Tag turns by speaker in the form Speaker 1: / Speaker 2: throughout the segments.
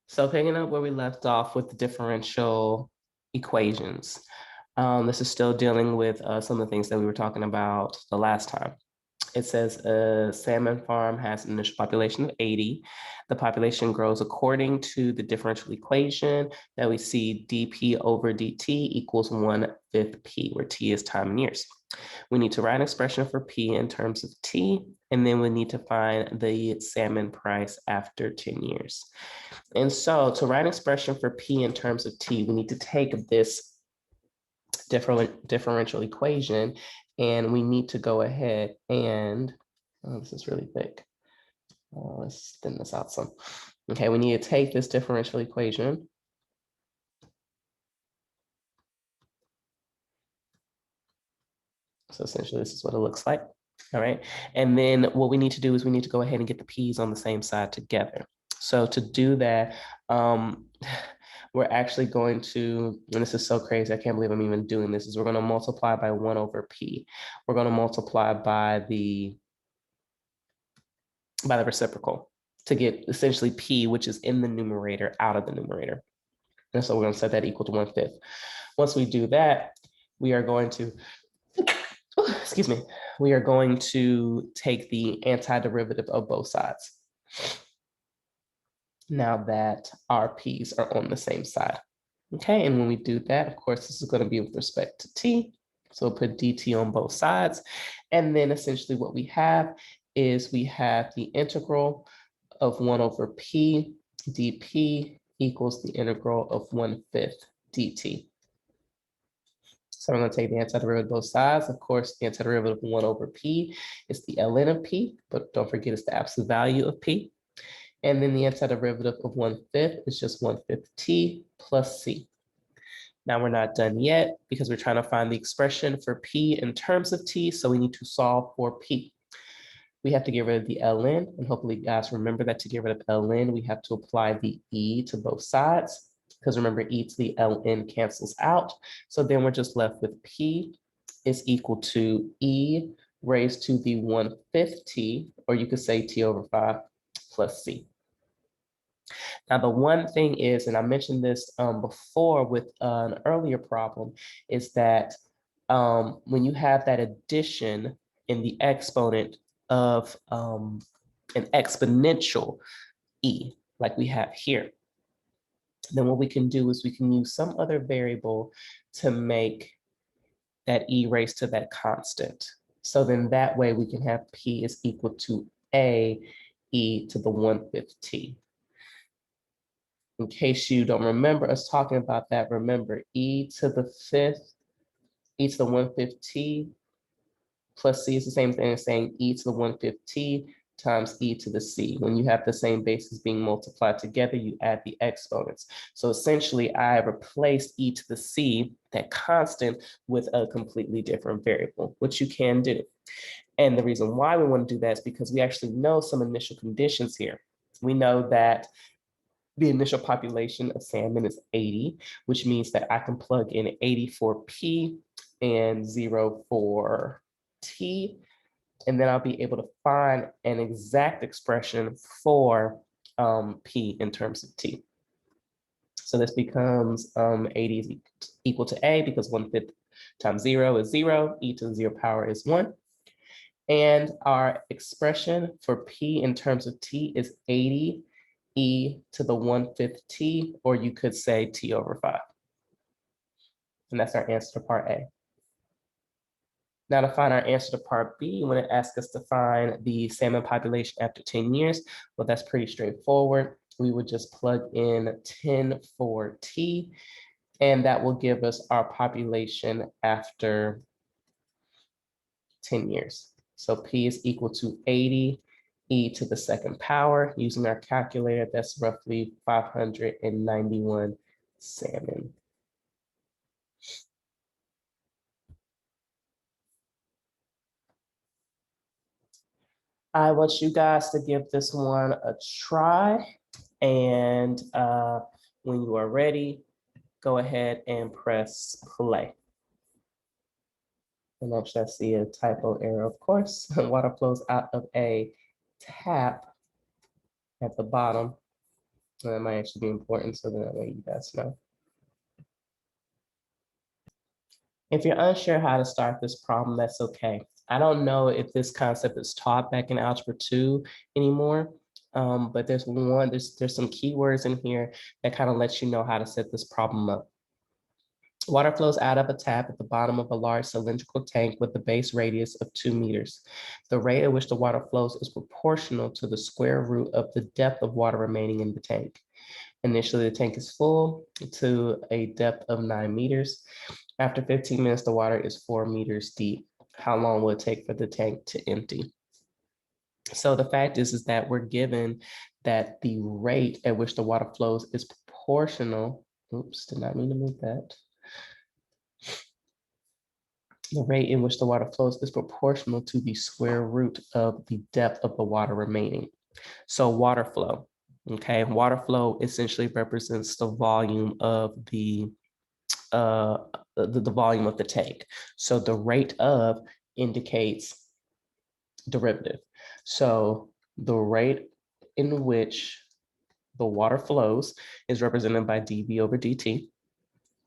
Speaker 1: So picking up where we left off with the differential equations. This is still dealing with some of the things that we were talking about the last time. It says a salmon farm has an initial population of 80. The population grows according to the differential equation that we see dp over dt equals 1/5 p, where t is time in years. We need to write an expression for p in terms of t, and then we need to find the salmon price after 10 years. And so to write an expression for p in terms of t, we need to take this differential equation, and we need to go ahead and, oh, this is really thick. Let's thin this out some. Okay, we need to take this differential equation. So essentially, this is what it looks like. All right. And then what we need to do is we need to go ahead and get the p's on the same side together. So to do that, we're actually going to, and this is so crazy, I can't believe I'm even doing this, is we're going to multiply by 1 over p. We're going to multiply by the reciprocal to get essentially p, which is in the numerator, out of the numerator. And so we're going to set that equal to 1/5. Once we do that, we are going to, excuse me, we are going to take the antiderivative of both sides. Now that our p's are on the same side. Okay, and when we do that, of course, this is going to be with respect to t. So we'll put dt on both sides. And then essentially what we have is we have the integral of 1 over p dp equals the integral of 1/5 dt. So I'm going to take the antiderivative of both sides. Of course, the antiderivative of 1 over p is the ln of p, but don't forget it's the absolute value of p. And then the antiderivative of 1/5 is just 1/5 t plus c. Now we're not done yet because we're trying to find the expression for p in terms of t, so we need to solve for p. We have to get rid of the ln, and hopefully you guys remember that to get rid of ln, we have to apply the e to both sides, because remember, e to the ln cancels out. So then we're just left with p is equal to e raised to the 1/5 t, or you could say t over 5 plus c. Now, the one thing is, and I mentioned this before with an earlier problem, is that when you have that addition in the exponent of an exponential e, like we have here, then what we can do is we can use some other variable to make that e raised to that constant. So then that way we can have p is equal to a e to the 1/5 t. In case you don't remember us talking about that, remember e to the 5th, e to the 1/5 t plus c is the same thing as saying e to the 1/5 t times e to the c. When you have the same bases being multiplied together, you add the exponents. So essentially, I replaced e to the c, that constant, with a completely different variable, which you can do. And the reason why we want to do that is because we actually know some initial conditions here. We know that the initial population of salmon is 80, which means that I can plug in 80 for P and 0 for T, and then I'll be able to find an exact expression for P in terms of T. So this becomes 80 is equal to A because 1/5 times 0 is 0, e to the 0 power is 1. And our expression for P in terms of T is 80 e to the 1/5 t, or you could say t over 5. And that's our answer to part A. Now to find our answer to part B, when it asks us to find the salmon population after 10 years, well, that's pretty straightforward. We would just plug in 10 for t, and that will give us our population after 10 years. So P is equal to 80 e to the 2nd power. Using our calculator, that's roughly 591 salmon. I want you guys to give this one a try. And when you are ready, go ahead and press play. And actually, I see a typo error, of course. Water flows out of a tap at the bottom. That might actually be important, so that way you guys know. If you're unsure how to start this problem, that's okay. I don't know if this concept is taught back in Algebra 2 anymore, but there's some keywords in here that kind of lets you know how to set this problem up. Water flows out of a tap at the bottom of a large cylindrical tank with a base radius of 2 meters. The rate at which the water flows is proportional to the square root of the depth of water remaining in the tank. Initially, the tank is full to a depth of 9 meters. After 15 minutes, the water is 4 meters deep. How long will it take for the tank to empty? So the fact is that we're given that the rate at which the water flows is proportional. Oops, did not mean to move that. The rate in which the water flows is proportional to the square root of the depth of the water remaining. So water flow, okay? Water flow essentially represents the volume of the volume of the tank. So the rate of indicates derivative. So the rate in which the water flows is represented by dV over dt.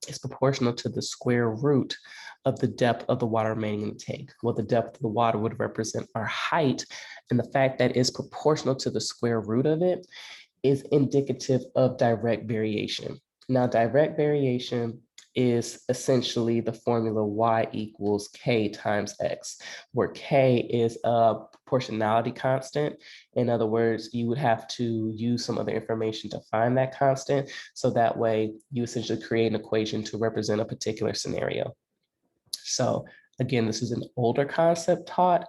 Speaker 1: It's proportional to the square root of the depth of the water remaining in the tank. Well, the depth of the water would represent our height, and the fact that it's proportional to the square root of it is indicative of direct variation. Now, direct variation is essentially the formula y equals k times x, where k is a proportionality constant. In other words, you would have to use some other information to find that constant. So that way you essentially create an equation to represent a particular scenario. So again, this is an older concept taught,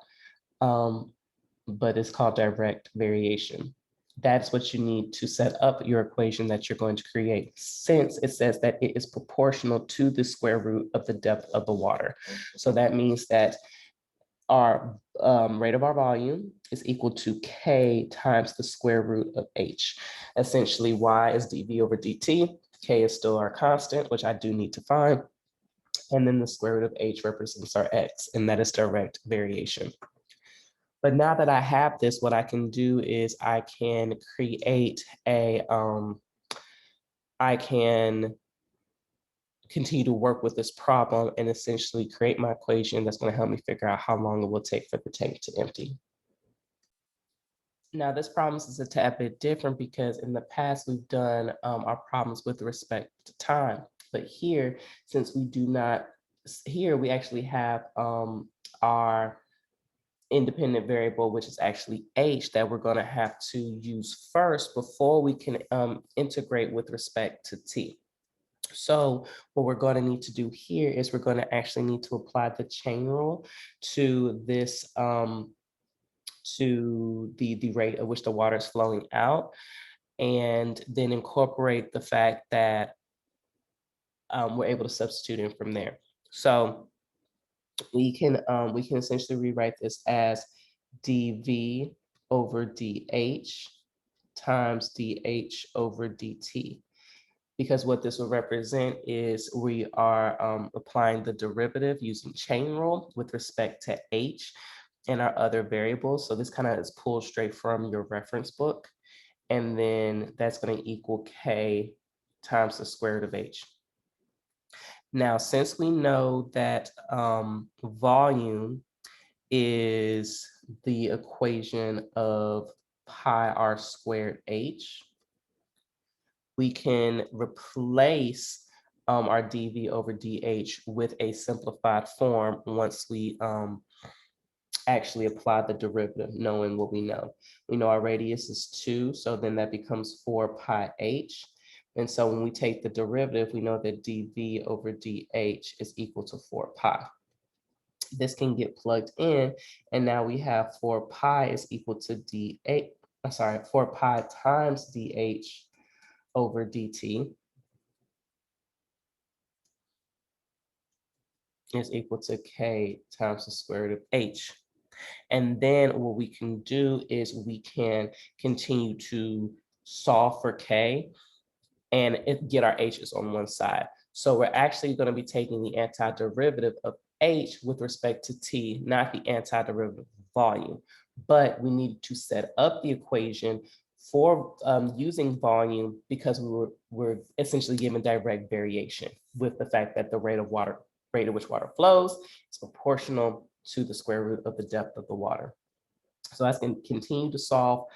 Speaker 1: but it's called direct variation. That's what you need to set up your equation that you're going to create, since it says that it is proportional to the square root of the depth of the water. So that means that our rate of our volume is equal to k times the square root of h. Essentially, y is dv over dt. K is still our constant, which I do need to find. And then the square root of h represents our x, and that is direct variation. But now that I have this, what I can do is I can create I can continue to work with this problem and essentially create my equation that's going to help me figure out how long it will take for the tank to empty. Now, this problem is a tad bit different because in the past we've done our problems with respect to time. But here, since we do not, here we actually have our independent variable, which is actually h, that we're going to have to use first before we can integrate with respect to t. So what we're going to need to do here is we're going to actually need to apply the chain rule to this, to the rate at which the water is flowing out, and then incorporate the fact that we're able to substitute in from there. So we can essentially rewrite this as dv over dh times dh over dt, because what this will represent is we are applying the derivative using chain rule with respect to h and our other variables. So this kind of is pulled straight from your reference book, and then that's going to equal k times the square root of h. Now, since we know that volume is the equation of pi r squared h, we can replace our dv over dh with a simplified form once we actually apply the derivative, knowing what we know. We know our radius is 2, so then that becomes 4 pi h. And so when we take the derivative, we know that dv over dh is equal to 4 pi. This can get plugged in, and now we have 4 pi is equal to 4 pi times dh over dt is equal to k times the square root of h. And then what we can do is we can continue to solve for k and get our h's on one side. So we're actually going to be taking the antiderivative of h with respect to t, not the antiderivative of volume. But we need to set up the equation for using volume, because we're essentially given direct variation with the fact that the rate at which water flows is proportional to the square root of the depth of the water. So I can continue to solve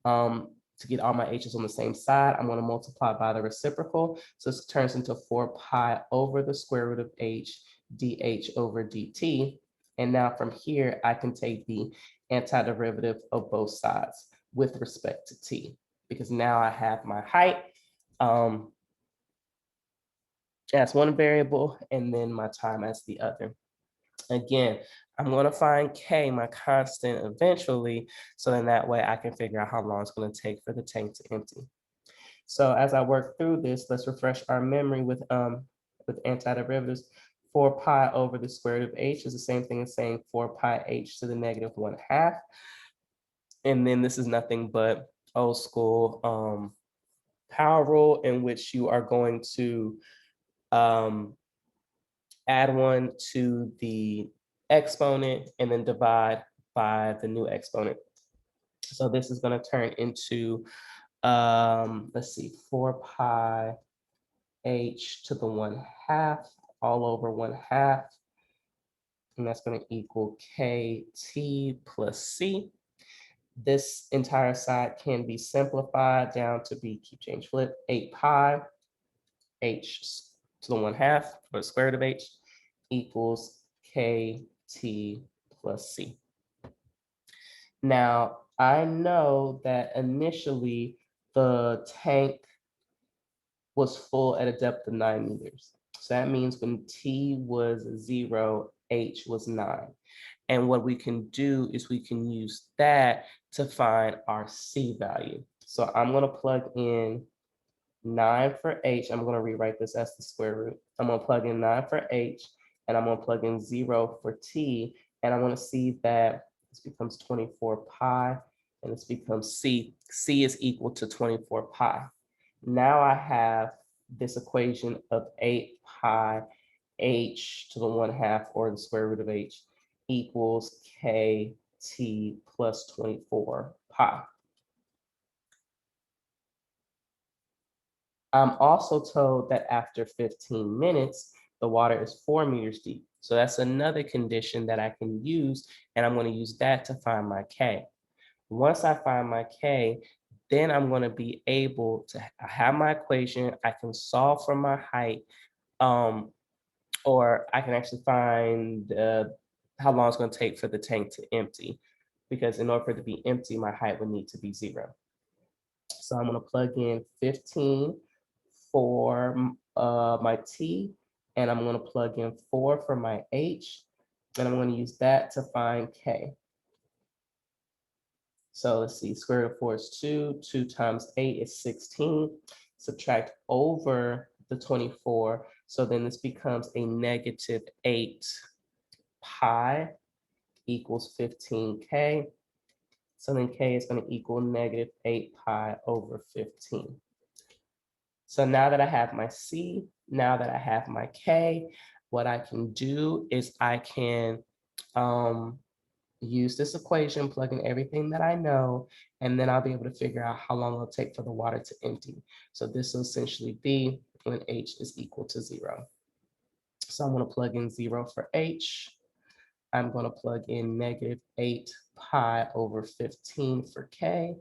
Speaker 1: to get all my h's on the same side. I'm going to multiply by the reciprocal. So this turns into 4 pi over the square root of h dh over dt. And now from here, I can take the antiderivative of both sides with respect to t, because now I have my height as one variable and then my time as the other. Again, I'm going to find k, my constant, eventually, so then that way I can figure out how long it's going to take for the tank to empty. So as I work through this, let's refresh our memory with antiderivatives. 4 pi over the square root of h is the same thing as saying 4 pi h to the negative 1/2. And then this is nothing but old school power rule, in which you are going to add 1 to the exponent and then divide by the new exponent. So this is going to turn into, let's see, 4 pi h to the 1/2 all over 1/2. And that's going to equal kt plus c. This entire side can be simplified down to be, keep change flip, 8 pi h to the 1/2, or the square root of h, equals kt plus c. Now, I know that initially the tank was full at a depth of 9 meters. So that means when t was 0, h was 9. And what we can do is we can use that to find our c value. So I'm going to plug in 9 for h. I'm going to rewrite this as the square root. I'm going to plug in 9 for h, and I'm going to plug in 0 for t. And I want to see that this becomes 24 pi, and this becomes c. C is equal to 24 pi. Now I have this equation of 8 pi h to the 1/2, or the square root of h, equals kt plus 24 pi. I'm also told that after 15 minutes, the water is 4 meters deep. So that's another condition that I can use, and I'm going to use that to find my k. Once I find my k, then I'm going to be able to have my equation. I can solve for my height, or I can actually find how long it's going to take for the tank to empty, because in order for it to be empty, my height would need to be 0. So I'm going to plug in 15 for my t, and I'm going to plug in 4 for my h, and I'm going to use that to find k. So let's see, square root of 4 is 2. 2 times 8 is 16. Subtract over the 24. So then this becomes a negative 8 pi equals 15k. So then k is going to equal negative 8 pi over 15. So now that I have my c, now that I have my k, what I can do is I can use this equation, plug in everything that I know, and then I'll be able to figure out how long it'll take for the water to empty. So this will essentially be when h is equal to 0. So I'm going to plug in 0 for h. I'm going to plug in negative 8 pi over 15 for k.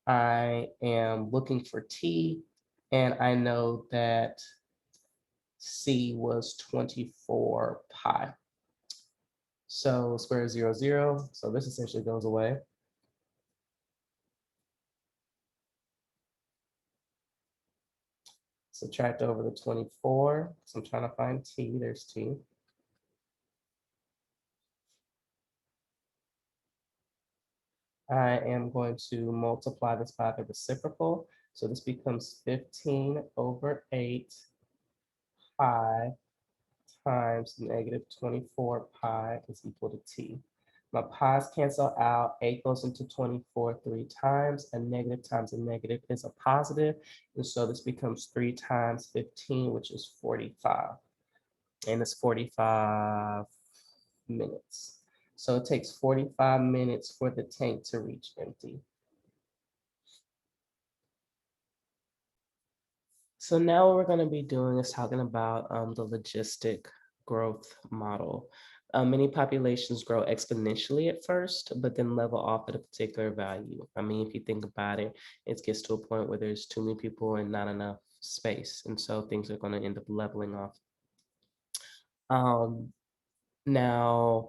Speaker 1: I am looking for t, and I know that c was 24 pi. So square root of 0, 0. So this essentially goes away. Subtract over the 24. So I'm trying to find t. There's t. I am going to multiply this by the reciprocal. So this becomes 15 over 8 pi times negative 24 pi is equal to t. My pi's cancel out. 8 goes into 24 3 times. A negative times a negative is a positive. And so this becomes 3 times 15, which is 45. And it's 45 minutes. So it takes 45 minutes for the tank to reach empty. So now what we're going to be doing is talking about the logistic growth model. Many populations grow exponentially at first, but then level off at a particular value. I mean, if you think about it, it gets to a point where there's too many people and not enough space. And so things are going to end up leveling off. Now,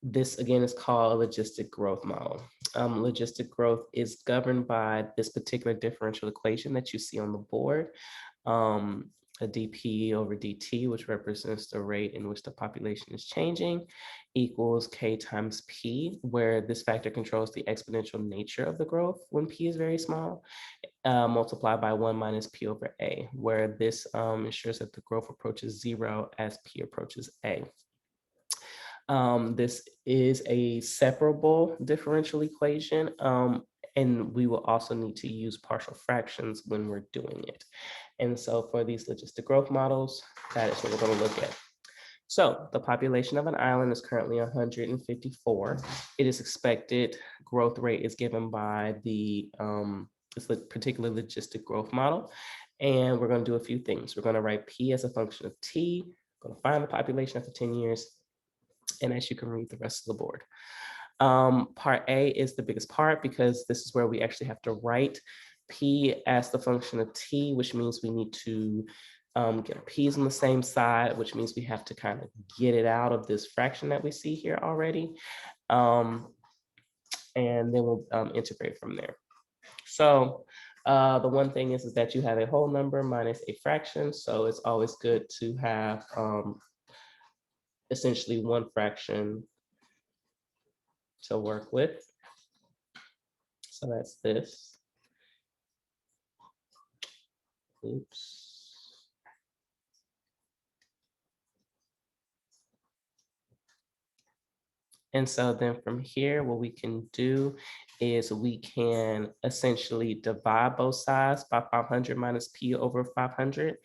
Speaker 1: this again is called a logistic growth model. Logistic growth is governed by this particular differential equation that you see on the board. A dp over dt, which represents the rate in which the population is changing, equals k times p, where this factor controls the exponential nature of the growth when p is very small, multiplied by 1 minus p over a, where this ensures that the growth approaches 0 as p approaches a. This is a separable differential equation, and we will also need to use partial fractions when we're doing it. And so for these logistic growth models, that is what we're going to look at. So the population of an island is currently 154. It is expected growth rate is given by this particular logistic growth model. And we're going to do a few things. We're going to write P as a function of T. We're going to find the population after 10 years. And as you can read the rest of the board. Part A is the biggest part because this is where we actually have to write P as the function of T, which means we need to get our P's on the same side, which means we have to kind of get it out of this fraction that we see here already. And then we'll integrate from there. So the one thing is that you have a whole number minus a fraction. So it's always good to have essentially one fraction to work with. So that's this. Oops. And so then from here, what we can do is we can essentially divide both sides by 500 minus p over 500,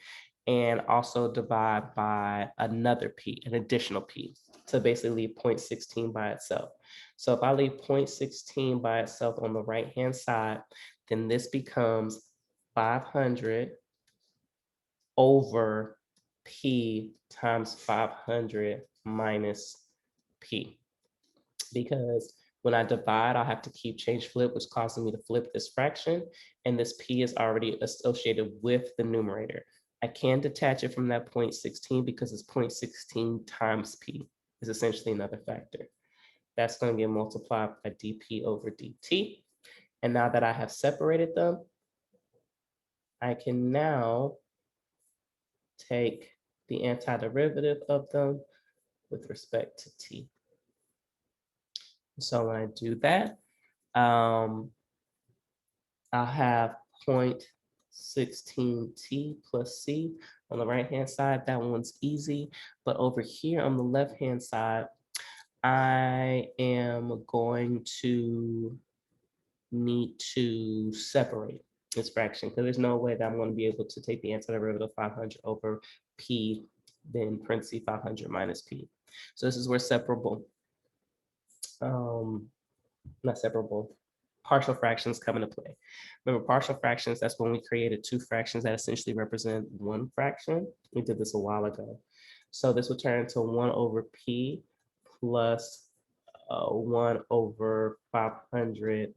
Speaker 1: and also divide by another p, an additional p, to basically leave 0.16 by itself. So if I leave 0.16 by itself on the right-hand side, then this becomes 500 over p times 500 minus p. Because when I divide, I'll have to keep change flip, which causes me to flip this fraction. And this p is already associated with the numerator. I can detach it from that 0.16 because it's 0.16 times p is essentially another factor. That's going to get multiplied by dp over dt. And now that I have separated them, I can now take the antiderivative of them with respect to t. So when I do that, I'll have 0.16t plus c on the right-hand side. That one's easy. But over here on the left-hand side, I am going to need to separate this fraction because there's no way that I'm going to be able to take the antiderivative of 500 over p, then parentheses 500 minus p. So this is where separable, not separable, partial fractions come into play. Remember, partial fractions, that's when we created two fractions that essentially represent one fraction. We did this a while ago. So this would turn into 1 over p plus 1 over 500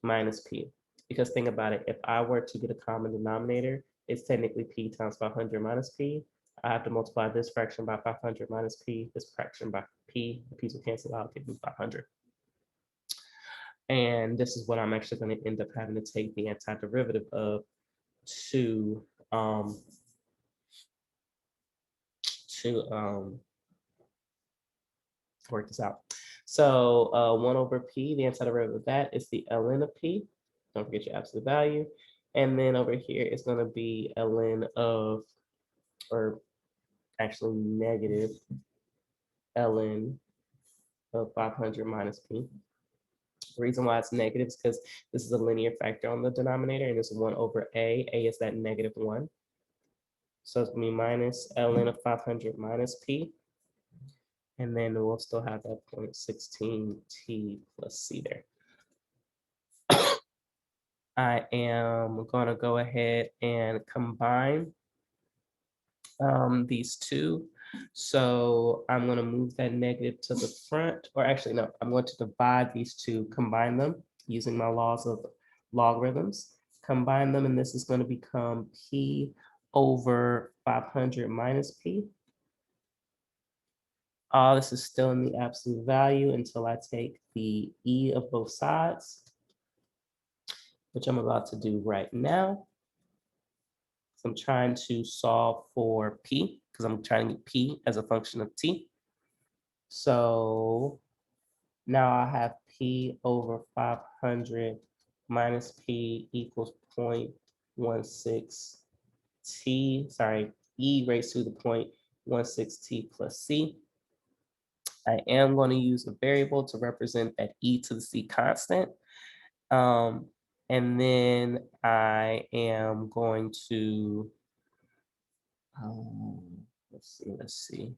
Speaker 1: minus p. Because think about it, if I were to get a common denominator, it's technically p times 500 minus p. I have to multiply this fraction by 500 minus p, this fraction by p. The p's will cancel out, give me 500. And this is what I'm actually going to end up having to take the antiderivative of to work this out. So 1 over p, the antiderivative of that is the ln of p. Don't forget your absolute value. And then over here it's going to be ln of, or actually negative ln of 500 minus p. The reason why it's negative is because this is a linear factor on the denominator, and it's 1 over a. A is that negative 1. So it's going to be minus ln of 500 minus p. And then we'll still have that 0.16t plus c there. I am going to go ahead and combine these two. So I'm going to move that negative to the front, or actually, no, I'm going to divide these two, combine them using my laws of logarithms, combine them, and this is going to become P over 500 minus P. All this is still in the absolute value until I take the E of both sides, which I'm about to do right now. So I'm trying to solve for P because I'm trying to get P as a function of T. So now I have P over 500 minus P equals 0.16 T, sorry, E raised to the 0.16 T plus C. I am going to use a variable to represent that E to the C constant. And then I am going to, let's see.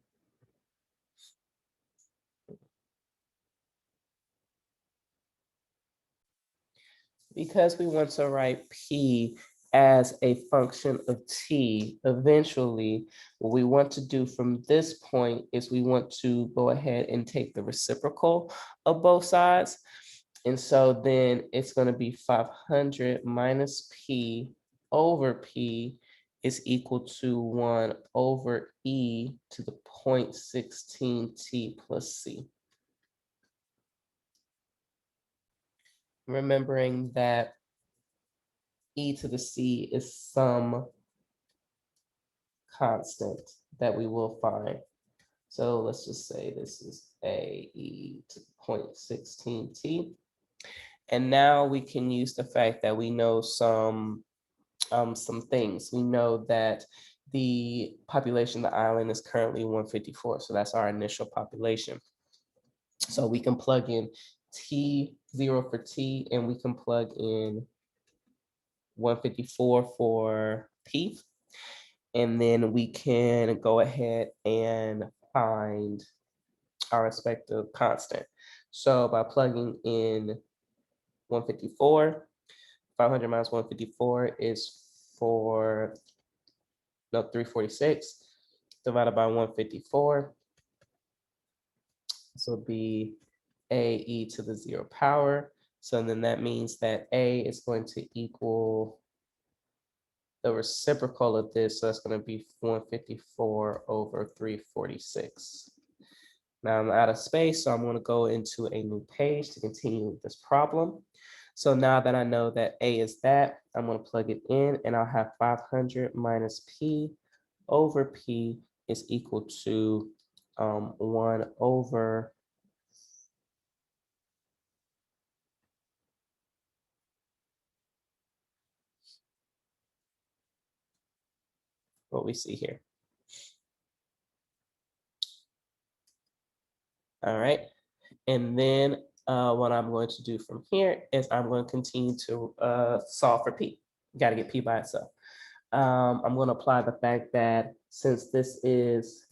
Speaker 1: Because we want to write P as a function of T, eventually, what we want to do from this point is we want to go ahead and take the reciprocal of both sides. And so then it's going to be 500 minus P over P is equal to 1 over E to the 0.16 T plus C. Remembering that E to the C is some constant that we will find. So let's just say this is AE to 0.16 T. And now we can use the fact that we know some things. We know that the population of the island is currently 154. So that's our initial population. So we can plug in T0 for T, and we can plug in 154 for P. And then we can go ahead and find our respective constant. So by plugging in 154, 500 minus 154 is 346 divided by 154. This will be AE to the 0 power. So then that means that A is going to equal the reciprocal of this, so that's going to be 154 over 346. Now I'm out of space, so I'm going to go into a new page to continue with this problem. So now that I know that A is that, I'm going to plug it in, and I'll have 500 minus P over P is equal to 1 over what we see here. All right. And then what I'm going to do from here is I'm going to continue to solve for P. Got to get P by itself. I'm going to apply the fact that since this is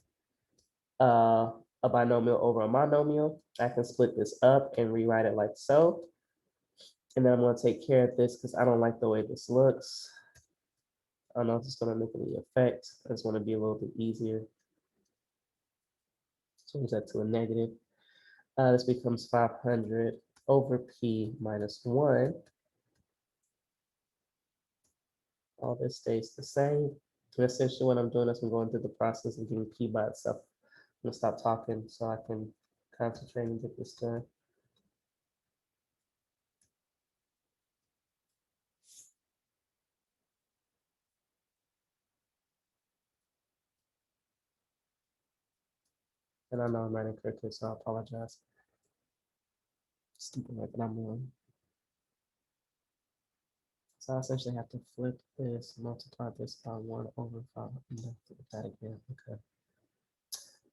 Speaker 1: a binomial over a monomial, I can split this up and rewrite it like so. And then I'm going to take care of this because I don't like the way this looks. I don't know if it's going to make any effect. I just want to be a little bit easier. Change that to a negative. This becomes 500 over P minus 1. All this stays the same. And essentially what I'm doing is I'm going through the process of getting P by itself. I'm going to stop talking so I can concentrate and get this done. And I know I'm writing quickly, so I apologize. Stupid like that I'm on. So I essentially have to flip this, multiply this by 1 over 5. And then flip that again. Okay.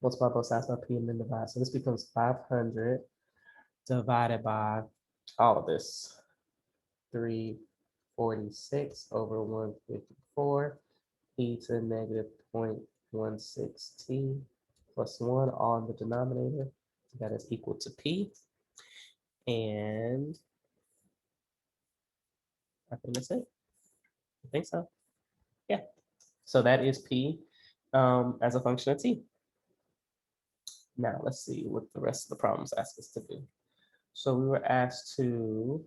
Speaker 1: Multiply both sides by P and then divide. So this becomes 500 divided by all of this. 346 over 154. E to the negative 0.16 T plus 1, all in the denominator. That is equal to P. And I think that's it. I think so. Yeah. So that is P as a function of T. Now let's see what the rest of the problems ask us to do. So we were asked to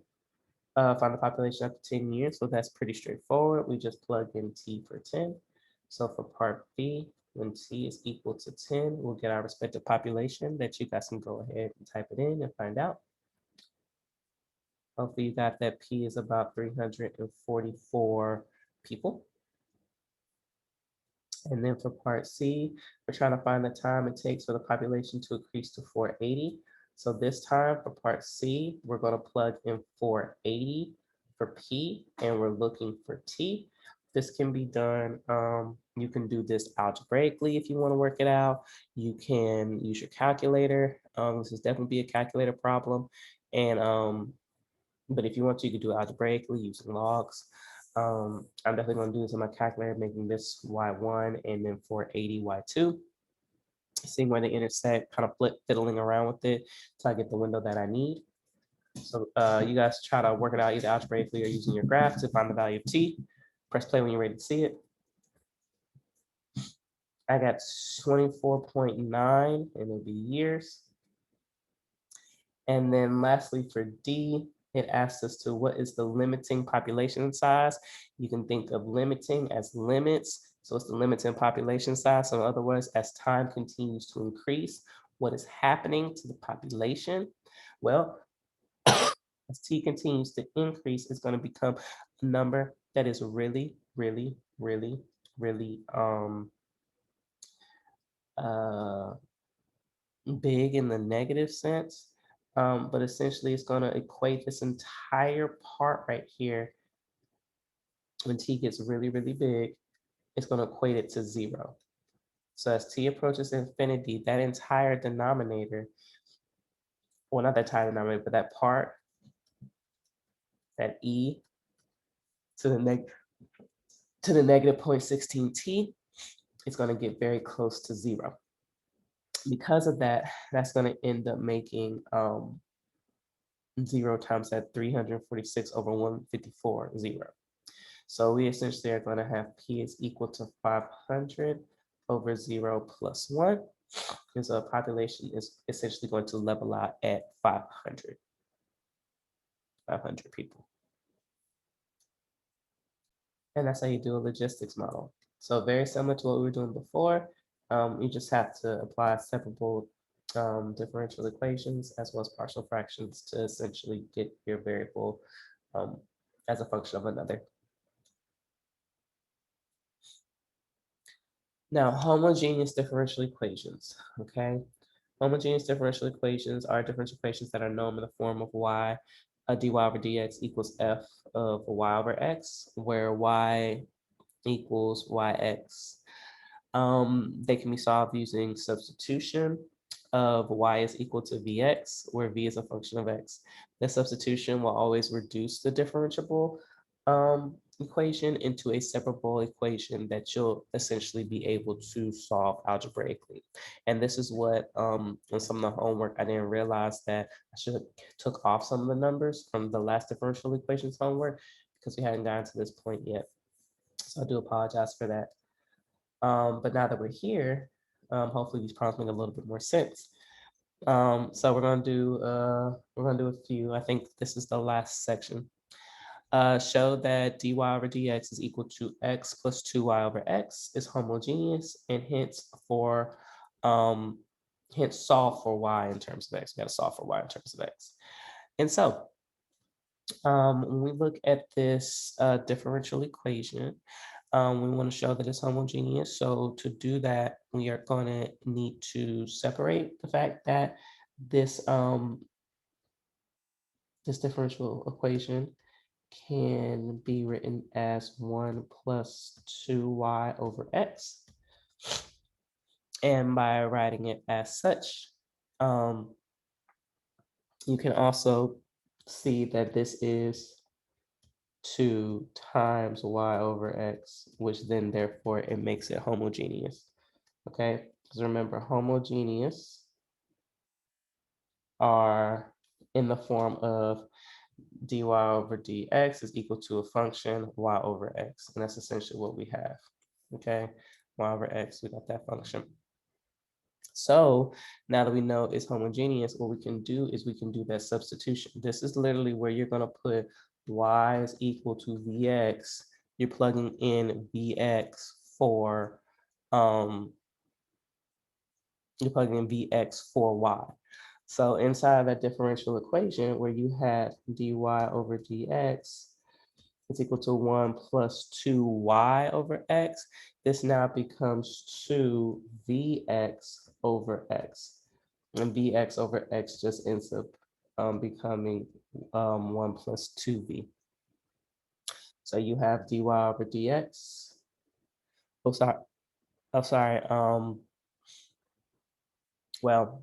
Speaker 1: find the population after 10 years. So that's pretty straightforward. We just plug in T for 10. So for part B, when T is equal to 10, we'll get our respective population that you guys can go ahead and type it in and find out. Hopefully you got that P is about 344 people. And then for part C, we're trying to find the time it takes for the population to increase to 480. So this time for part C, we're going to plug in 480 for P, and we're looking for T. This can be done, you can do this algebraically if you want to work it out. You can use your calculator. This is definitely be a calculator problem. And but if you want to, you can do it algebraically using logs. I'm definitely going to do this on my calculator, making this y1 and then 480 y2. Seeing where they intersect, kind of fiddling around with it till I get the window that I need. So you guys try to work it out either algebraically or using your graph to find the value of t. Press play when you're ready to see it. I got 24.9 and it'll be years. And then lastly for D, it asks us to what is the limiting population size. You can think of limiting as limits. So it's the limiting population size. So in other words, as time continues to increase, what is happening to the population? Well, as T continues to increase, it's going to become a number that is really, really, really, really big in the negative sense. But essentially it's going to equate this entire part right here. When T gets really, really big, it's going to equate it to 0. So as T approaches infinity, that entire denominator, well, not that entire denominator, but that part, that E to the negative 0.16 T, it's going to get very close to 0. Because of that, that's going to end up making 0 times that 346 over 154, 0. So we essentially are going to have P is equal to 500 over 0 plus 1, because our population is essentially going to level out at 500 people. And that's how you do a logistics model. So very similar to what we were doing before. You just have to apply separable differential equations as well as partial fractions to essentially get your variable as a function of another. Now, homogeneous differential equations, okay? Homogeneous differential equations are differential equations that are known in the form of y, dy over dx equals f of y over x, where y equals yx. They can be solved using substitution of y is equal to vx, where v is a function of x. This substitution will always reduce the differentiable equation into a separable equation that you'll essentially be able to solve algebraically. And this is what, on some of the homework, I didn't realize that I should have took off some of the numbers from the last differential equations homework because we hadn't gotten to this point yet. So I do apologize for that. But now that we're here, hopefully these problems make a little bit more sense. So we're gonna do a few. I think this is the last section. Show that dy over dx is equal to x plus 2y over x is homogeneous, and hence solve for y in terms of x. We got to solve for y in terms of x. And so when we look at this differential equation, we want to show that it's homogeneous. So to do that, we are going to need to separate the fact that this this differential equation can be written as 1 plus 2y over x. And by writing it as such, you can also see that this is 2 times y over x, which then therefore it makes it homogeneous. Okay, because remember, homogeneous are in the form of dy over dx is equal to a function y over x. And that's essentially what we have. Okay, y over x, we got that function. So now that we know it's homogeneous, what we can do is we can do that substitution. This is literally where you're going to put y is equal to vx. You're plugging in vx for you're plugging in vx for y. So inside that differential equation where you have dy over dx is equal to 1 plus 2y over x, this now becomes 2vx over x. And vx over x just ends up becoming 1 plus 2v. So you have dy over dx. Oh, sorry. Oh, sorry. Well,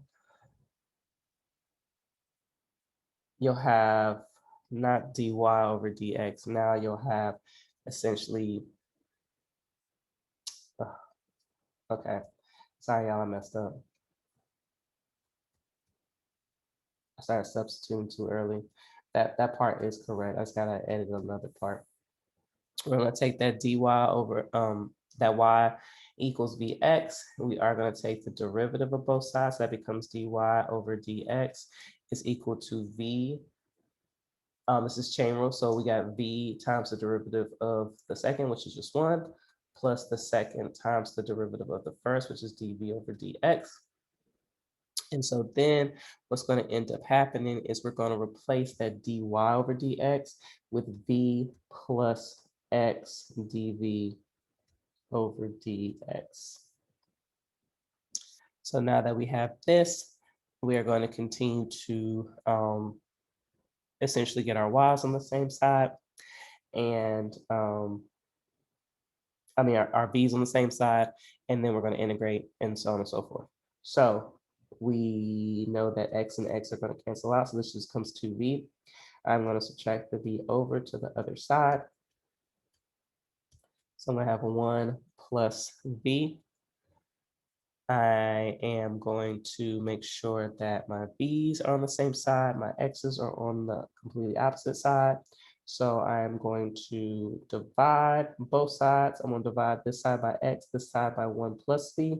Speaker 1: you'll have not dy over dx. Now you'll have essentially, okay. Sorry, y'all, I messed up. I started substituting too early. That part is correct. I just gotta edit another part. We're gonna take that dy over that y equals vx. We are gonna take the derivative of both sides. So that becomes dy over dx is equal to v. This is chain rule, so we got v times the derivative of the second, which is just 1, plus the second times the derivative of the first, which is dv over dx. And so then what's going to end up happening is we're going to replace that dy over dx with v plus x dv over dx. So now that we have this, we are going to continue to essentially get our y's on the same side, and our v's on the same side, and then we're going to integrate and so on and so forth. So we know that x and x are going to cancel out, so this just comes 2v. I'm going to subtract the v over to the other side. So I'm going to have 1 plus v. I am going to make sure that my v's are on the same side, my x's are on the completely opposite side. So I'm going to divide both sides. I'm going to divide this side by x, this side by 1 plus v.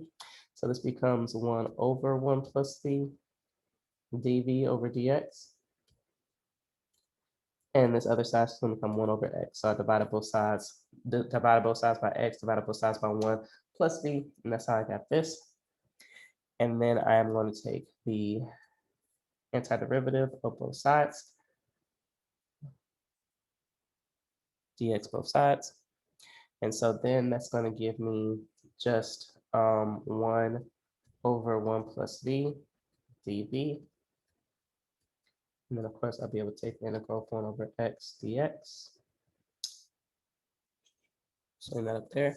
Speaker 1: So this becomes 1 over 1 plus v dv over dx. And this other side is going to become 1 over x. So I divided both sides by x, divided both sides by 1 plus v, and that's how I got this. And then I am going to take the antiderivative of both sides, dx both sides. And so then that's going to give me just 1 over 1 plus v dv. And then, of course, I'll be able to take the integral of 1 over x dx. Showing that up there.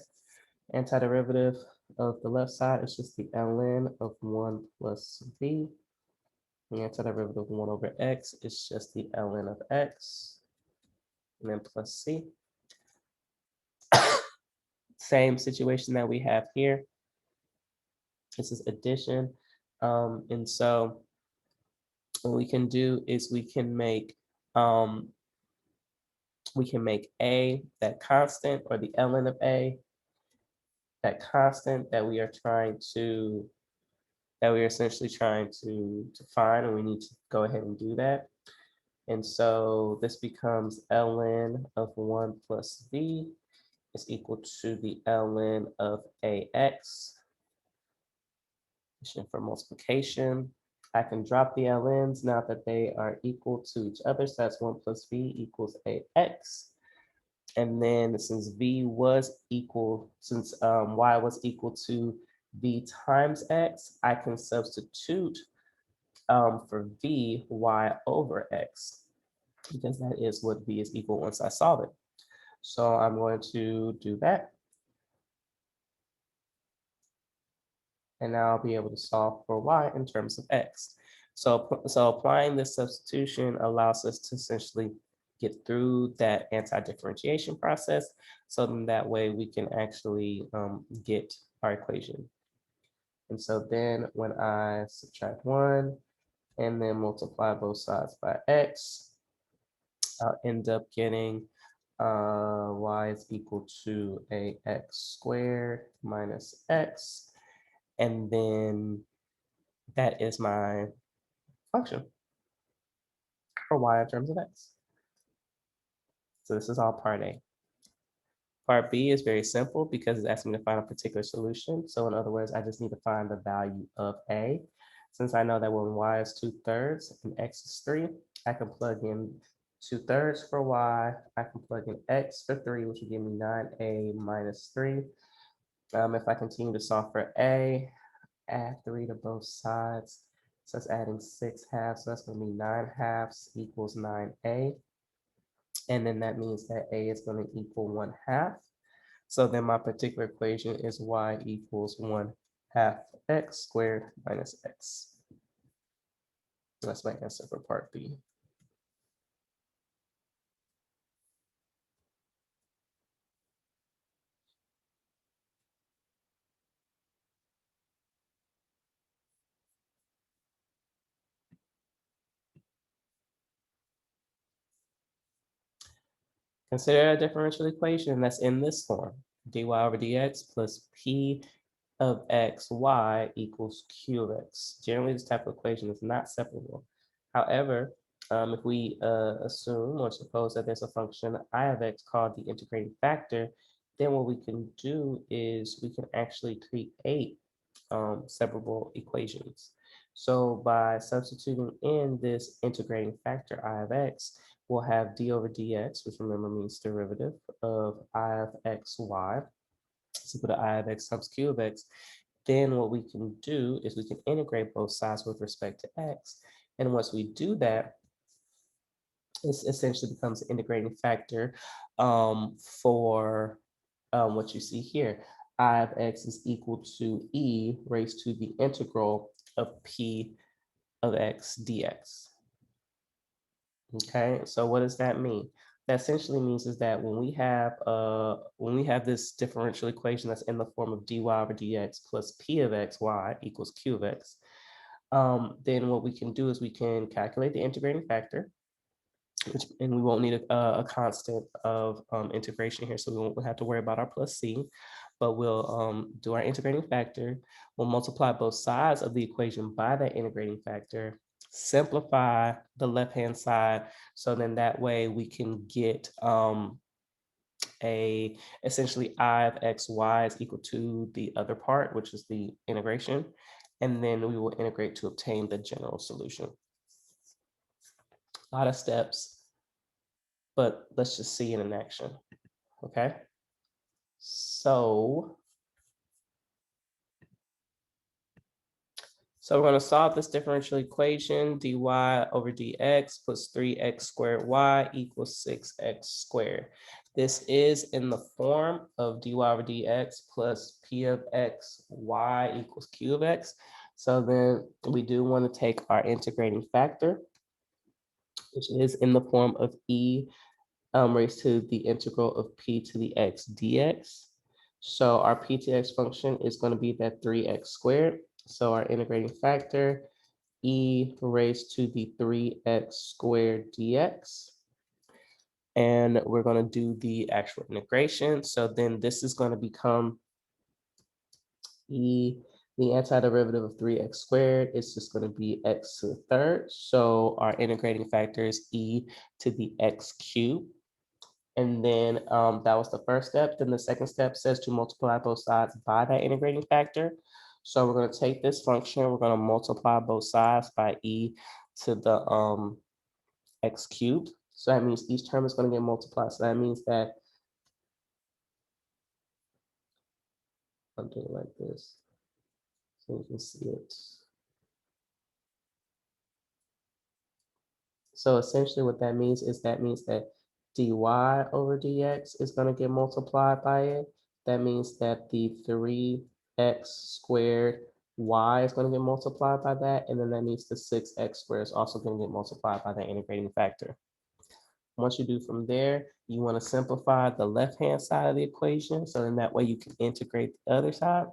Speaker 1: Antiderivative of the left side is just the ln of 1 plus v. The antiderivative of 1 over x is just the ln of x. And then plus c. Same situation that we have here. This is addition. And so what we can do is we can make a, that constant, or the ln of a, that constant that we are essentially trying to find, and we need to go ahead and do that. And so this becomes ln of 1 plus v is equal to the ln of ax. For multiplication, I can drop the ln's now that they are equal to each other. So that's 1 plus v equals ax. And then since y was equal to v times x, I can substitute for v y over x, because that is what v is equal once I solve it. So I'm going to do that. And now I'll be able to solve for y in terms of x. So applying this substitution allows us to essentially get through that anti-differentiation process, so then that way we can actually get our equation. And so then when I subtract 1 and then multiply both sides by x, I'll end up getting y is equal to ax squared minus x. And then that is my function for y in terms of x. So this is all part A. Part B is very simple because it's asking me to find a particular solution. So in other words, I just need to find the value of A. Since I know that when y is 2/3 and x is 3, I can plug in 2/3 for y. I can plug in x for 3, which will give me 9a minus 3. If I continue to solve for A, add 3 to both sides. So that's adding 6/2. So that's going to be 9/2 equals 9a. And then that means that a is going to equal 1/2. So then my particular equation is y equals 1/2 x squared minus x. That's my answer for part B. Consider a differential equation that's in this form. dy over dx plus p of x, y equals q of x. Generally, this type of equation is not separable. However, if we assume or suppose that there's a function I of x called the integrating factor, then what we can do is we can actually create separable equations. So by substituting in this integrating factor I of x, we'll have d over dx, which remember means derivative of I of xy. So put I of x times q of x. Then what we can do is we can integrate both sides with respect to x. And once we do that, it essentially becomes an integrating factor for what you see here. I of x is equal to e raised to the integral of p of x dx. Okay, so what does that mean? That essentially means is that when we have this differential equation that's in the form of dy over dx plus p of x y equals q of x, then what we can do is we can calculate the integrating factor, and we won't need a constant of integration here, so we won't have to worry about our plus c, but we'll do our integrating factor. We'll multiply both sides of the equation by that integrating factor, simplify the left-hand side, so then that way we can get essentially I of xy is equal to the other part, which is the integration, and then we will integrate to obtain the general solution. A lot of steps, but let's just see it in action, okay? So we're going to solve this differential equation, dy over dx plus 3x squared y equals 6x squared. This is in the form of dy over dx plus p of x y equals q of x. So then we do want to take our integrating factor, which is in the form of e raised to the integral of p to the x dx. So our p to x function is going to be that 3x squared. So our integrating factor, e raised to the 3x squared dx. And we're going to do the actual integration. So then this is going to become e, the antiderivative of 3x squared is just going to be x to the third. So our integrating factor is e to the x cubed. And then that was the first step. Then the second step says to multiply both sides by that integrating factor. So we're going to take this function, we're going to multiply both sides by e to the x cubed. So that means each term is going to get multiplied. So that means that I'll do it like this so you can see it. So essentially what that means is that dy over dx is going to get multiplied by it. That means that the 3x squared y is going to get multiplied by that. And then that means the 6x squared is also going to get multiplied by the integrating factor. Once you do from there, you want to simplify the left-hand side of the equation. So in that way you can integrate the other side.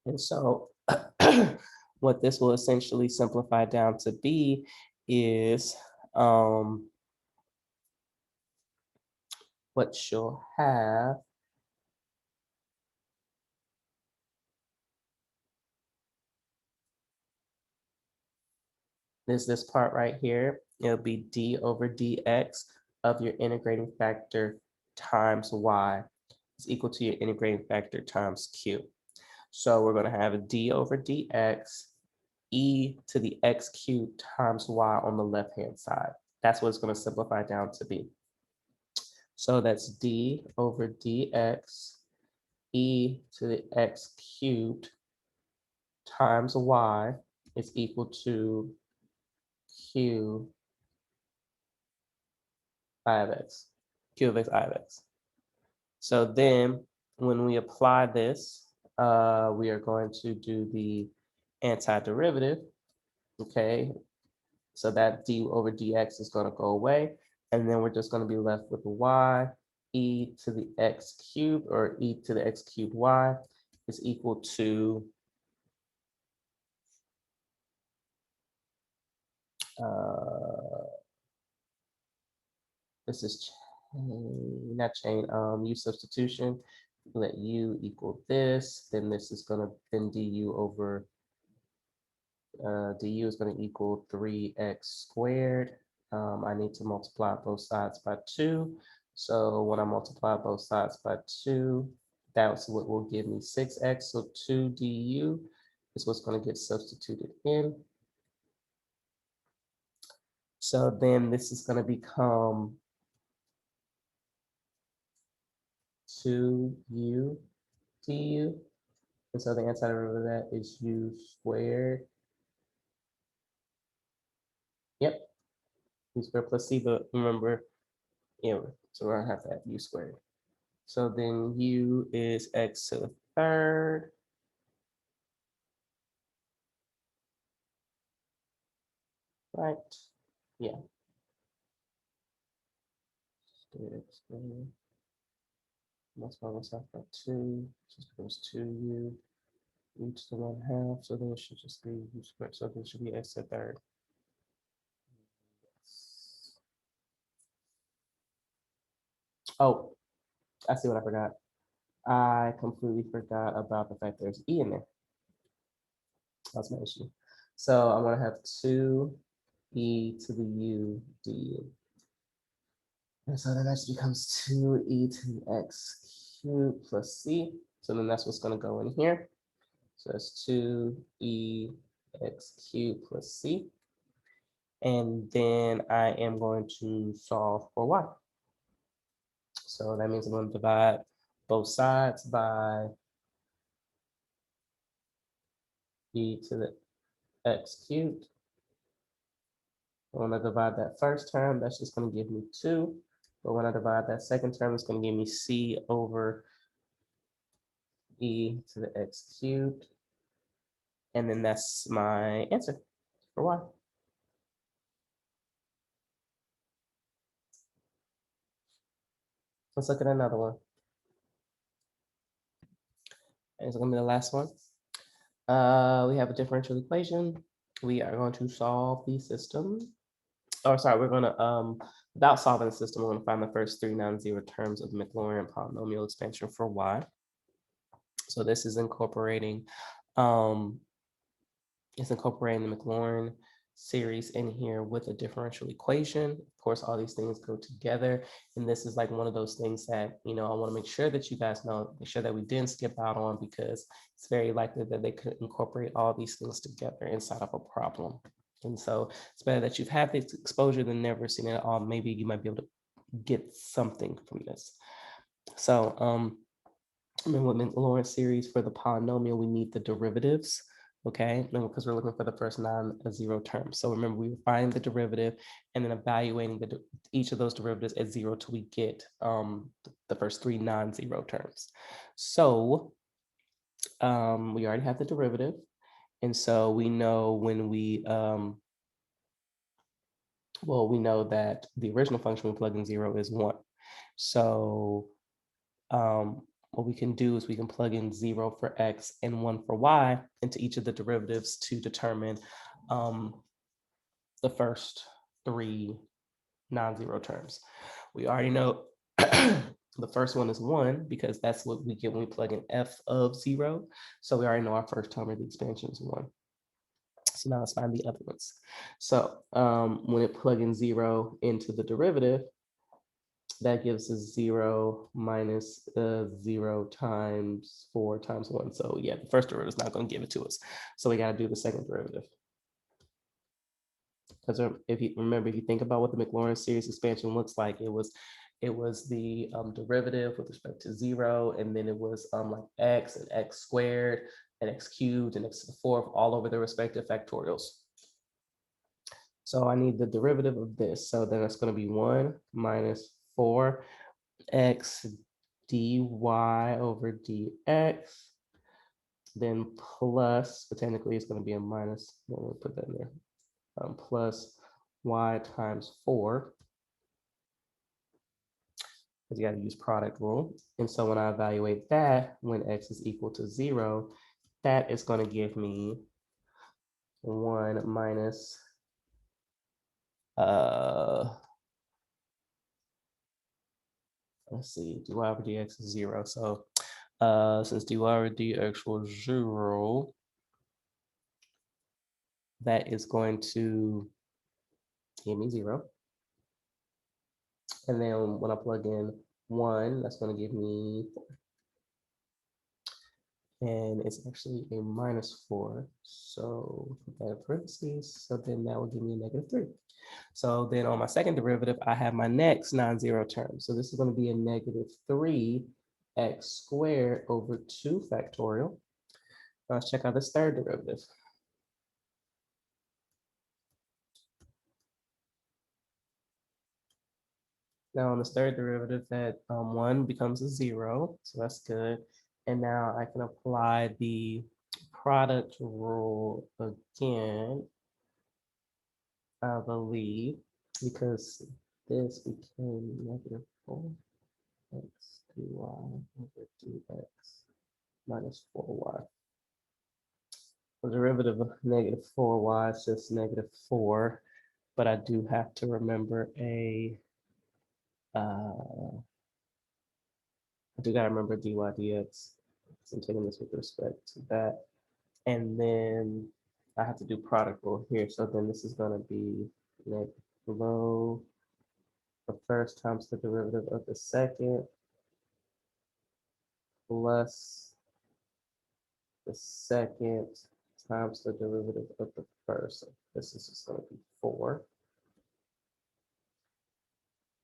Speaker 1: And so what this will essentially simplify down to be is what you'll have is this part right here. It'll be d over dx of your integrating factor times y is equal to your integrating factor times q. So we're going to have a d over dx e to the x cubed times y on the left-hand side. That's what it's going to simplify down to be. So that's d over dx e to the x cubed times y is equal to q I of x, q of x I of x. So then when we apply this, we are going to do the antiderivative, okay? So that d over dx is going to go away. And then we're just going to be left with y e to the x cubed, or e to the x cubed y is equal to this is not chain, u substitution. Let u equal this, then this is going to, then du over du is going to equal 3x squared. I need to multiply both sides by 2. So when I multiply both sides by 2, that's what will give me 6x. So 2 du is what's going to get substituted in. So then this is going to become 2u du. And so the antiderivative of that is u squared. Yep, u squared plus c, but remember, yeah, so we're going to have to have u squared. So then u is x to the third. Right? Yeah. X squared. Multiply myself by 2. Just becomes 2u. U to the 1/2. So then it should just be u squared. So this should be x to the third. Oh, I see what I forgot. I completely forgot about the fact there's e in there. That's my issue. So I'm going to have 2e to the u du. And so then that just becomes 2e to the x cubed plus c. So then that's what's going to go in here. So that's 2e x cubed plus c. And then I am going to solve for y. So that means I'm going to divide both sides by e to the x cubed. When I divide that first term, that's just going to give me 2. But when I divide that second term, it's going to give me c over e to the x cubed. And then that's my answer for y. Let's look at another one. It's going to be the last one. We have a differential equation. We are going to solve the system. Oh, sorry, we're going to, without solving the system, we're going to find the first 3 non-zero terms of the Maclaurin polynomial expansion for y. So this is incorporating, it's incorporating the Maclaurin series in here with a differential equation. Of course, all these things go together. And this is like one of those things that, I want to make sure that you guys know, make sure that we didn't skip out on, because it's very likely that they could incorporate all these things together inside of a problem. And so it's better that you've had this exposure than never seen it at all. Maybe you might be able to get something from this. So remember with Maclaurin series, for the polynomial, we need the derivatives. Okay, because we're looking for the first non-zero term. So remember, we find the derivative and then evaluating each of those derivatives at 0 till we get the first 3 non-zero terms. So we already have the derivative. And so we know when we, we know that the original function we plug in 0 is 1. So what we can do is we can plug in 0 for x and 1 for y into each of the derivatives to determine the first 3 non-zero terms. We already know The first one is 1 because that's what we get when we plug in f of 0. So we already know our first term of the expansion is 1. So now let's find the other ones. So when it plug in 0 into the derivative, that gives us 0 minus 0 times 4 times 1. So yeah, the first derivative is not going to give it to us. So we got to do the second derivative. Because if you remember, if you think about what the Maclaurin series expansion looks like, it was the derivative with respect to 0, and then it was like x and x squared and x cubed and x to the fourth all over their respective factorials. So I need the derivative of this. So then it's going to be 1 minus 4x dy over dx, then plus, but technically it's going to be a minus, we'll put that in there, plus y times 4, because you got to use product rule. And so when I evaluate that, when x is equal to 0, that is going to give me 1 minus let's see, dy over dx is 0. So since dy over dx was 0, that is going to give me 0. And then when I plug in 1, that's going to give me 4. And it's actually a minus 4. So put that in parentheses. So then that will give me a negative 3. So then on my second derivative, I have my next non-zero term. So this is going to be a negative 3x squared over 2 factorial. Let's check out this third derivative. Now on this third derivative, that 1 becomes a 0, so that's good. And now I can apply the product rule again, I believe, because this became negative 4x dy over dx minus 4y. The derivative of negative 4y is just negative 4, but I do have to remember I do gotta remember dy dx. So I'm taking this with respect to that. And then I have to do product rule here. So then this is gonna be negative below the first times the derivative of the second plus the second times the derivative of the first. So this is just gonna be 4.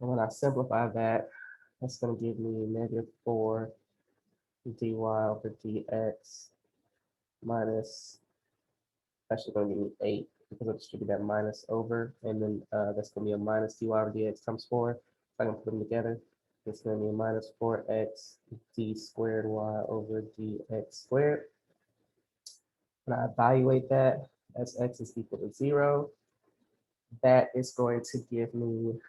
Speaker 1: And when I simplify that, that's gonna give me negative 4 dy over dx minus, actually going to give me 8 because I distribute that minus over, and then that's going to be a minus dy over dx times 4. If I can put them together, it's going to be a minus 4x d squared y over dx squared. When I evaluate that as x is equal to 0, that is going to give me,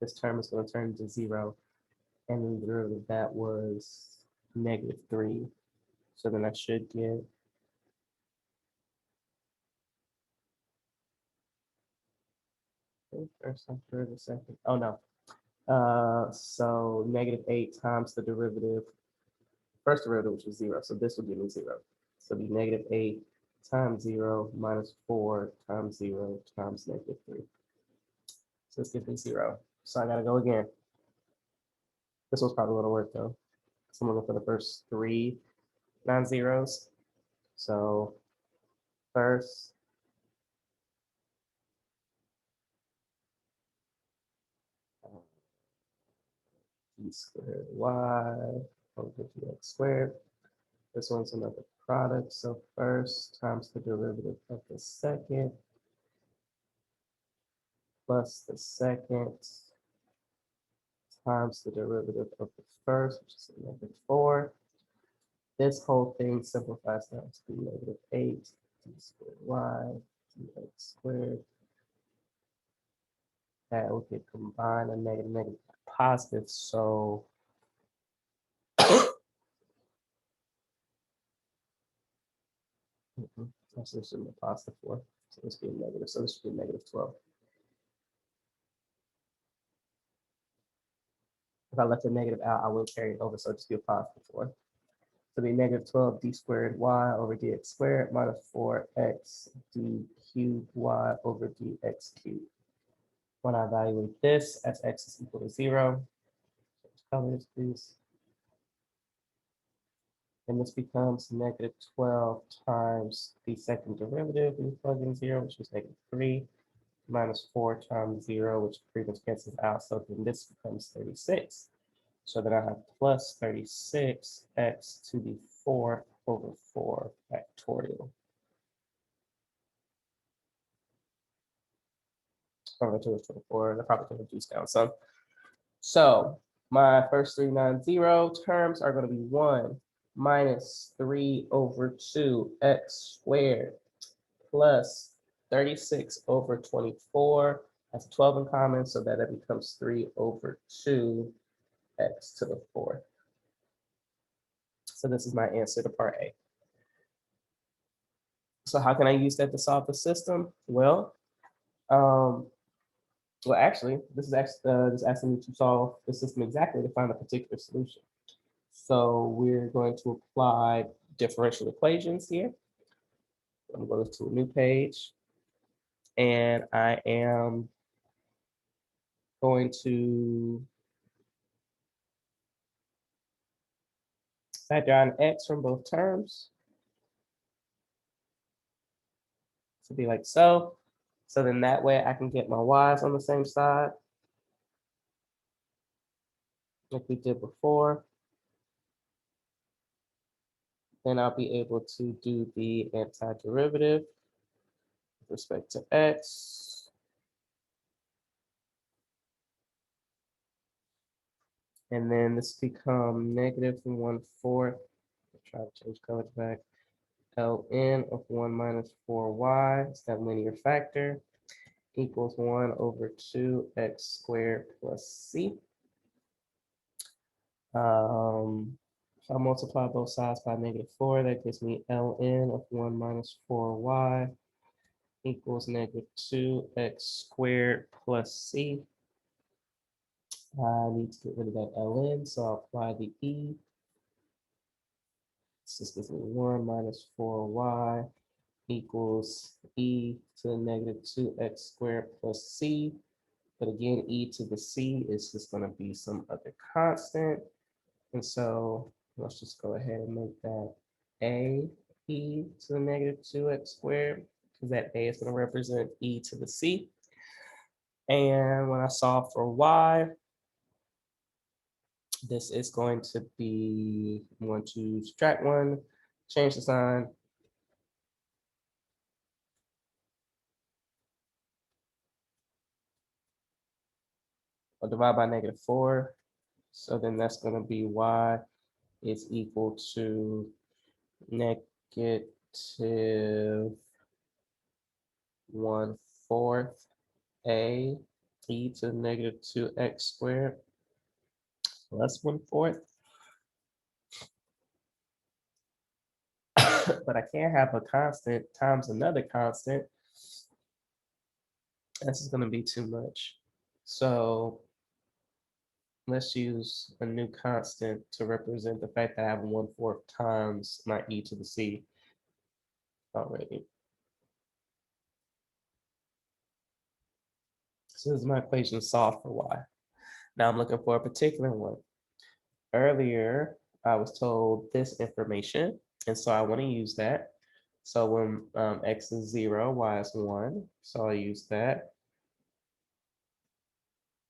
Speaker 1: this term is going to turn into 0, and then the derivative of that was negative 3. So then I should get first after the second. Oh no. So negative 8 times the derivative, first derivative, which is 0. So this will give me 0. So it'll be negative 8 times 0 minus 4 times 0 times negative 3. So this gives me 0. So I got to go again. This one's probably a little work though. So I'm going to look for the first 3 non-zeros. So first, d squared y over dx squared. This one's another product. So first times the derivative of the second plus the second times the derivative of the first, which is negative 4. This whole thing simplifies down to be negative 8 d squared y dx squared. That will get combined a negative, negative, positive. So that's just a positive 4. So this should be negative. So this should be negative 12. If I left the negative out, I will carry it over, so just be a positive 4. So be negative 12 d squared y over dx squared minus 4x d cubed y over dx cubed. When I evaluate this as x is equal to 0, colors please. And this becomes negative 12 times the second derivative. We plug in 0, which is negative 3, minus 4 times 0, which pretty much cancels out. So then this becomes 36. So then I have plus 36x to the 4 over 4 factorial. Over to the 24, the probably going to reduce down some. So my first 390 terms are going to be 1 minus 3 over 2x squared plus 36 over 24. That's 12 in common, so that it becomes 3 over 2 x to the 4th. So this is my answer to part A. So how can I use that to solve the system? Well, actually, this is asking me to solve the system exactly to find a particular solution. So we're going to apply differential equations here. I'm going to go to a new page, and I am going to factor out an x from both terms. To be like so. So then that way I can get my y's on the same side, like we did before. Then I'll be able to do the antiderivative with respect to x. And then this become negative 1/4. Try to change colors back. Ln of 1 minus 4y, it's that linear factor, equals 1 over 2x squared plus c. If I multiply both sides by negative 4, that gives me ln of 1 minus 4y equals negative 2x squared plus c. I need to get rid of that ln, so I'll apply the e. This gives me 1 minus 4y equals e to the negative 2x squared plus c. But again, e to the c is just going to be some other constant. And so let's just go ahead and make that a e to the negative 2x squared, because that a is going to represent e to the c. And when I solve for y, this is going to be, I'm going to subtract 1, change the sign. I'll divide by negative 4. So then that's going to be y is equal to negative 1/4 a e to the negative 2x squared plus 1/4. But I can't have a constant times another constant. This is going to be too much. So let's use a new constant to represent the fact that I have 1/4 times my e to the c already. So this is my equation solved for y. Now I'm looking for a particular one. Earlier, I was told this information, and so I want to use that. So when x is 0, y is 1, so I'll use that.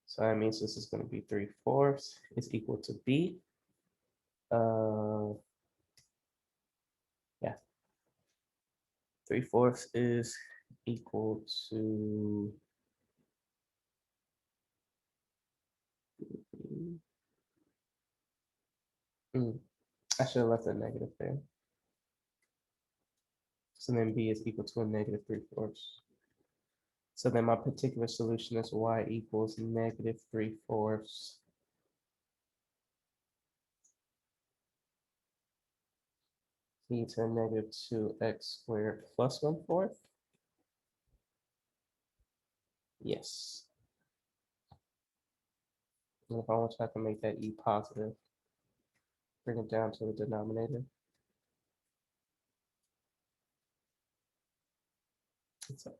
Speaker 1: So that means this is going to be 3/4 is equal to b. Yeah, 3/4 is equal to I should have left a negative there. So then b is equal to a negative 3/4. So then my particular solution is y equals negative 3/4 e to the negative 2x squared plus 1/4. Yes. And if I want to, I can make that e positive. Bring it down to the denominator. So